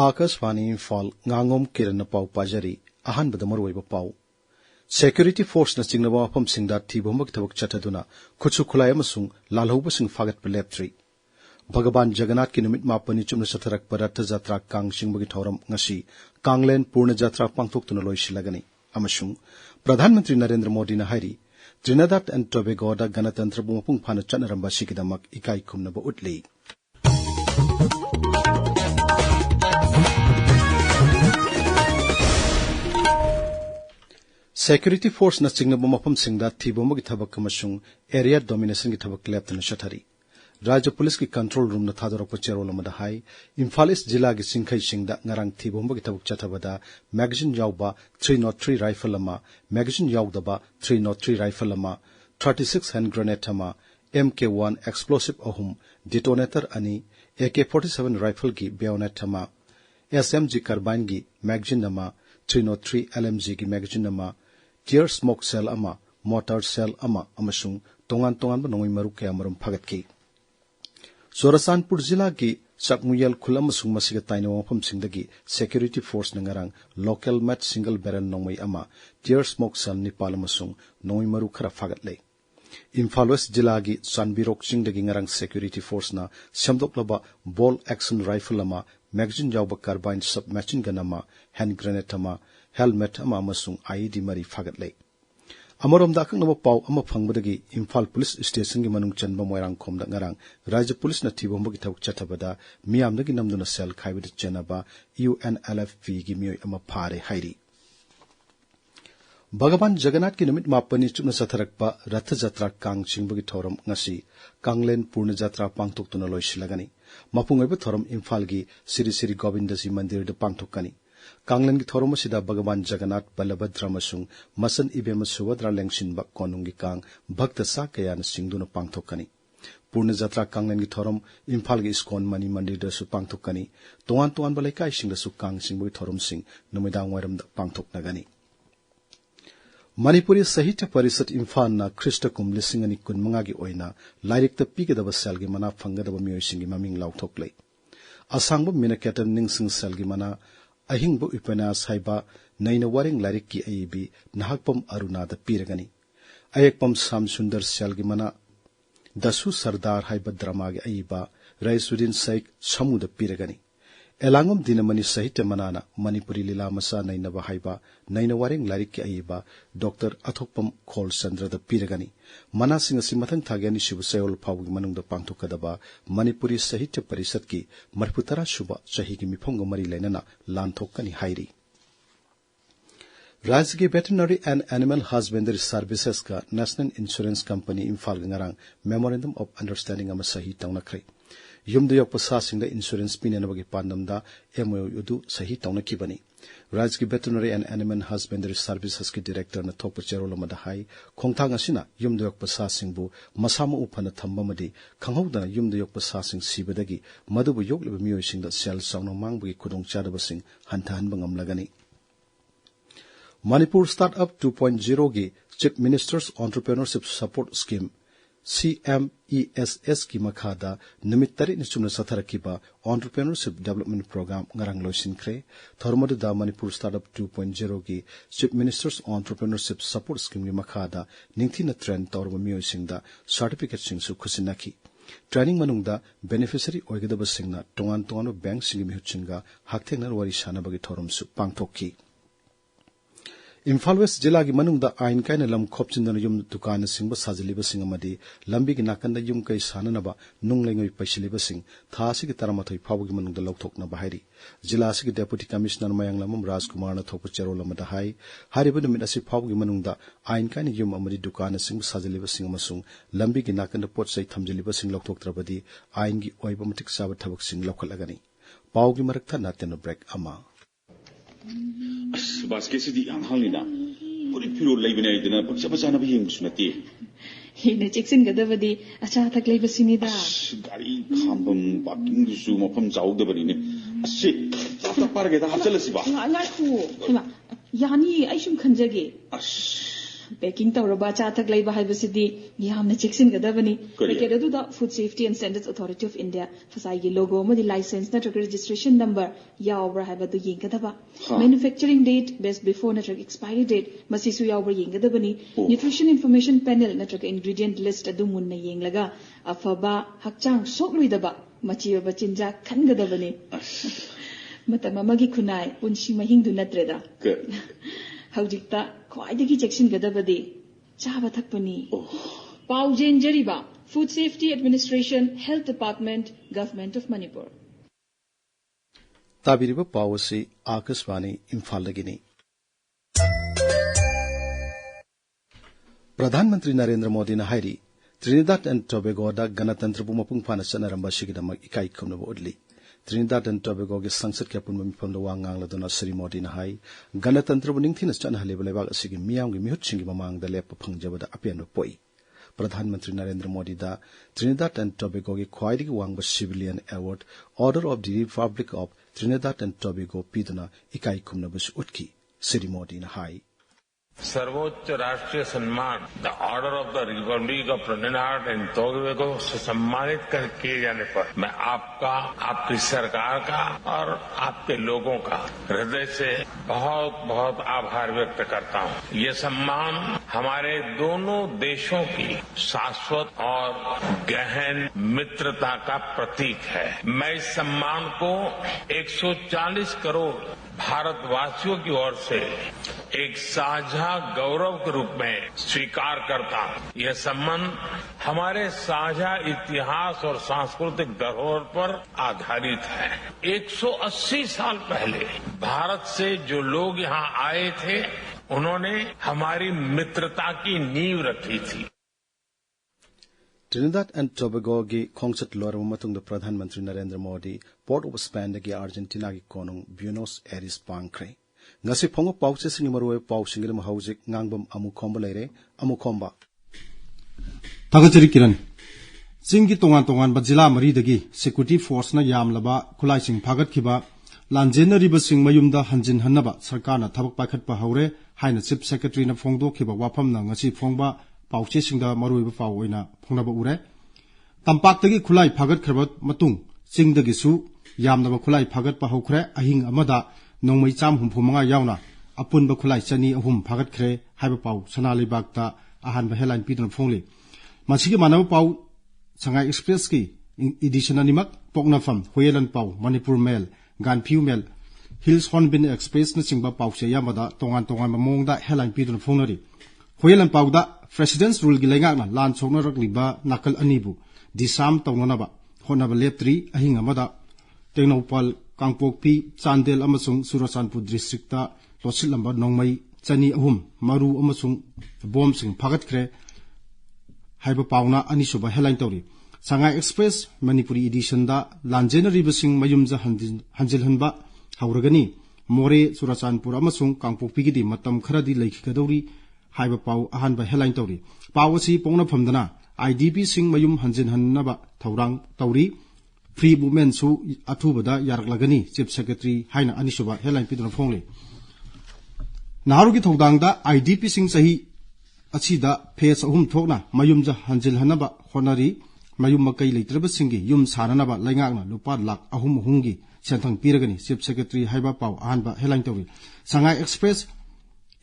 Akashvani Imphal Ngangom Kiran Pau Pajari Ahanbada Maruiba Pau Security Force na Singnaba Pam Singda Tibomok Tabak Chataduna Kutsu Kulayamasung Lalhobasing Fagat Peleptri Bhagaban Jagannath Kinumit Mapani Chumna Satarak Parata Jatra Kang Singbagi Thoram Ngasi Kanglen Purna Jatra Pangtok Tunaloi Shilagani Amashung Pradhan Mantri Narendra Modi na Hari Trinidad and Tobago da Ganatantra Bumapung Pana Chanaramba Shikidamak Ikai Kumnaba Utli Security Force na Singnaba Mapam Singda Tibomagi Tabak Kamashung Area Domination ki Tabak Leptan Shatari Raja Police ki Control Room na Thadorok Pachero Lamadahai Imphal East Jila ki Singkai Singda Ngarang Tibomagi Tabak Chatabada Magazine Yauba 303 Rifle Lama Magazine Yaudaba 303 Rifle Lama 36 hand grenade Lama MK1 Explosive Ohum Detonator Ani AK-47 Rifle ki Bayonet Lama SMG Carbine ki Magazine Lama 303 LMG ki Magazine Lama Tear smoke cell ama, mortar cell ama, amasung tongan ba nongoy maruk kaya marum pagat ki. Sorasanpur Zila ki sakmuyal kulam masung masigatay na wapam singdagi security force nangarang local mat single barrel nongmay ama, tear smoke cell ni palamasung nongoy maruk kara fagat lay. Imphal West Jila ki sanbirok singdagi ngarang security force na siyamdok laba ball action rifle ama, magazine yauba carbine submachine gun ama, hand grenade ama, helmet ama amasung IED mari fagat lay. Amarom da akang naba pau ama pangbadagi Imphal Police Station gi manung chanba moirang komda ngarang Raja Police na tibomba gi tawak chatabada miyamdagi namduna sel khaibida chanaba UNLFP gi miyoy ama phare hairi. Bhagaban Jagannath ki numit mapani chupna satharakpa Ratha Jatra Kang Singbagi Thoram ngasi Kanglen Purna Jatra pangtok tuna loisilagani. Mapungayba Thoram Imphal gi Siri Siri Govindaji Mandir da pangtokani. Kanglen ki Thoram sida Bhagaban Jagannath Balabhadra masung masan ibema suwadra lengshin bak konungi kang bhakta sa kaya na singduna pangtokani. Purna Jatra Kanglen ki Thoram Imphal gi Iskon Mani Mandir da su pangtokani. Tuan balay kai sing da su Kang Singbagi Thoram sing numidang wairam da pangtok nagani. Manipuri Sahitya Parisat Imphal na Krista kum lisingani kun mangagi oina lairik ta pigadaba selgi mana fangadaba miyoy singi maming lautok lay. Asangba minaketa ningsing selgi mana ahingbu upanas haiba naina waring lairik ki aibi nahakpam arunada piragani. Ayakpam Sam Sundar selgi mana dasu sardar haiba dramagi aiba Raisuddin Saik samuda piragani. Elangom dinamani Sahitya manana Manipuri lila masa nainaba haiba naina waring lairik ki aiba Dr. Athokpam Khol Chandra da piragani. Mana singasi mathang thagani shibu sayol phawgi manung da pangthokadaba Manipuri Sahitya Parisat ki marputara shuba chahi ki miphonga mari lainana lanthokani hairi. Rajya ki Veterinary and Animal Husbandry Services ka National Insurance Company Imphal ngarang Memorandum of Understanding ama sahi tawnakre. Yumda yok pasasingda insurance pinanabagi pandamda MOU udu sahi tawnakibani. Rajya ki Veterinary and Animal Husbandry Services ki Director na thokpa cherol amada hai khongthang asina yumda yok pasasingbu masama upana thambamadi khanghaudana yumda yok pasasing sibadagi madubu yokleba miyoisingda sel sawna mangbagi khudong chadabasing hantahanba ngamlagani. Manipur Startup 2.0 gi Chief Minister's Entrepreneurship Support Scheme CMESS ki makhada numit tari ni chumna satharakiba Entrepreneurship Development Program ngarang loisinkre thormadu da Manipur Startup 2.0 ki Chief Minister's Entrepreneurship Support Scheme ki makhada ningthina trend torba miyoisingda certificate singsu khusinaki training manungda beneficiary oigedaba singna tongan bank singi mihutsinga hakthengnar wari sanabagi thorumsu pangthokki. Imphal West Jila ki manungda ain kaina lam khopchindana yum dukana singba sajaliba singamadi lambi ki nakanda yum kai sananaba nunglengoi paisiliba sing thasi ki taramathoi phawgi manungda lokthokna bahari Jila si ki Deputy Commissioner Mayanglamam Rajkumar na thokpa cherolamada hai hariba numit asi phawgi manungda ain kaina yum amadi dukana singba sajaliba singamasung lambi ki nakanda potsai thamjaliba sing lokthoktrabadi ain gi oiba matik saba thabak sing lokhalagani pawgi marakta natena break ama Basketsi ang halina. Puri puro laibina idina pagsa na bihing sunati. Hina Jackson gadabadi acha tak laibasinida. Gari khambam parking su mapam jaudabani ne. Asi after park da hapchalasi ba. Ngai khu. Yani ai shum khanjage. packing tawraba cha thak laiba haibasidi yamna cheksin gadabani packet adu da Food Safety and Standards Authority of India fasai gi logo ma di license na registration number yawbra haibadu yengadaba manufacturing date best before na expiry date masisu yawbra yengadabani nutrition information panel na ingredient list adu munna yenglaga afaba hakchang sokluidaba machiba bachinja khangadabani matam amagi khunai punshi mahingdu natreda haujikta khwaidagi cheksin gadabadi chaba thakpani paujen jariba Food Safety Administration, Health Department, Government of Manipur. Tabiriba Pawasi Akaswani Imphal Lagini. Pradhan Mantri Narendra Modi na hairi Trinidad and Tobago da Ganatantra Bumapung Pana Sanaramba Shigidama Ikai Kumnabo Udli. Trinidad and Tobago ge Sangsat Kapun from the Wangang Ladona Sri Modi na hai Ganatantra Buning Chan Halebala Sigi Miang Mutching among the Lepa Pungjabada Apiano Poi. Pradhan Mantri Narendra Modi da Trinidad and Tobago ge Kwaidi Wangba Civilian Award Order of the Republic of Trinidad and Tobago Pidana Ikai Kumnabus Utki Sri Modi na hai सर्वोच्च राष्ट्रीय सम्मान the order of the Republic of Trinidad and Tobago से सम्मानित किए जाने पर मैं आपका, आपकी सरकार का और आपके लोगों का हृदय से बहुत बहुत आभार व्यक्त करता हूं। ये सम्मान हमारे दोनों देशों की शाश्वत और गहन मित्रता का प्रतीक है। मैं इस सम्मान को 140 करोड़ भारतवासियों की ओर से एक साझा गौरव के रूप में स्वीकार करता हूं। यह सम्मान हमारे साझा इतिहास और सांस्कृतिक धरोहर पर आधारित है। 180 साल पहले भारत से जो लोग यहां आए थे उन्होंने हमारी मित्रता की नींव रखी थी। Trinidad and Tobago gi Khongchat Lorama matung da Pradhan Mantri Narendra Modi Port of Spain gi Argentina gi konung Buenos Aires pangkre ngasi phongo pauche singi maroi pau singir ma haujik Ngangbam Amukhomba leire Amukhomba Tagachari Kiran Singi tongan ba jila mari dagi security force na yamlaba khulai sing phagat khiba lanjena riba sing mayumda hanjin hannaba sarkar na thabak pakhat pa haure haina chief secretary na phongdo khiba wafam na ngasi phongba pauche singda maroi ba pau oina phongnaba ure tampakdagi khulai phagat khrabat matung singdagi su yamnaba khulai phagat pa haukhre ahing amada nongmai cham humphumanga yauna apunba khulai chani ahum phagat khre haiba pau sanali bakta ahan ba headline pidon phongli masigi manaba pau Sangai Express ki edition animak pokna fam Hoyelan pau Manipur Mail Ganpiu Mail Hills Hornbill Express na singba pau se yamada tongan mamong da headline pidon phongnari Hoyelan pau da President's rule gi lengak na lan chokna rakliba nakal anibu disam tawnona ba honaba leptri ahing amada Tengnopal Kangpokpi Chandel amasung Surasanpur district ta losil lamba nongmai chani ahum maru amasung bomb sing phagat khre haiba pauna ani suba headline tori Sangai Express Manipuri edition da lanjena ribasing mayumja hanjil hanba hauragani more Surasanpur amasung Kangpokpi gi di matam kharadi leikhikadori haiba pau ahan ba headline tori pawasi pongna phamdana IDP sing mayum hanjin hannaba thaurang tori free movement su athubada yaraklagani chief secretary haina anisuba headline pidona phongli naharugi thodang da IDP sing sahi achida phase ahum thokna mayumja hanjil hanaba honari mayum makai leitraba singi yum sananaba laingakna lupa lak ahum hungi senthang piragani chief secretary haiba pau ahanba headline tori Sangai Express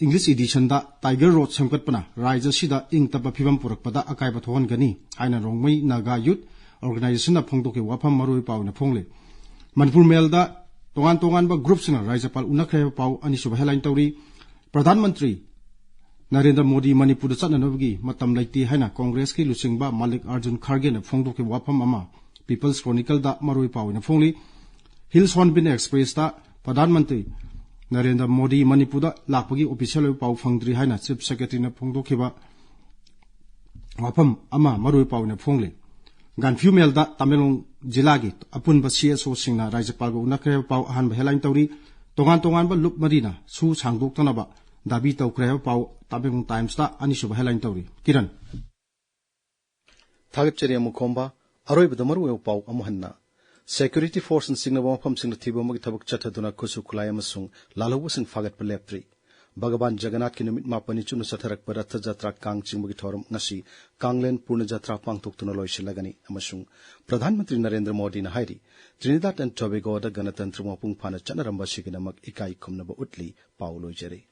English edition da Tiger Road semkatpana raija sida ingtaba phibam purakpada akaiba thohan gani haina rongmai naga youth organization na phongdoke wafam maroi pau na phongle Manipur Mail da tongan ba groups na raijapal unakhe pau ani suba headline tori Pradhan Mantri Narendra Modi Manipur da chananobgi matam laiti haina Congress ki lusingba Malik Arjun Kharge na phongdoke wafam ama People's Chronicle da maroi pau na phongli Hills Hornbill Express da Pradhan Mantri Narendra Modi Manipur da lakpagi official pau phangdri haina chief secretary na phongdokhiba wafam ama maroi pau na phongli Ganpiu Mail da Tamelong Jilagi apun ba CSO singna Raijapal go unakre pau ahan ba headline tori tongan ba lup marina su sangdok tanaba dabi tawkre pau Tamelong Times da ani suba headline tori Kiran Thagcheri Amukhomba aroi bidamaru pau amuhanna Security Force and Singna Wafam Singna Thibo Magi Thabak Chathaduna Kusu Kulai amasung Lalawu sing fagat pa leptri भगवान जगन्नाथ की नुमित मापनी चुन सथरक पर रथ यात्रा Kong चिंबगी थौरम ngasi कांगलेन पूर्ण यात्रा पांगथोक्तुना लोइसिलगनी अमसुंग प्रधानमंत्री नरेंद्र मोदी ना हाइरी Trinidad and Tobago दा गणतंत्र मपुंग फाना चनरंबा सिगिनमक इकाई खुमनबा उतली पाउ लोइजरे।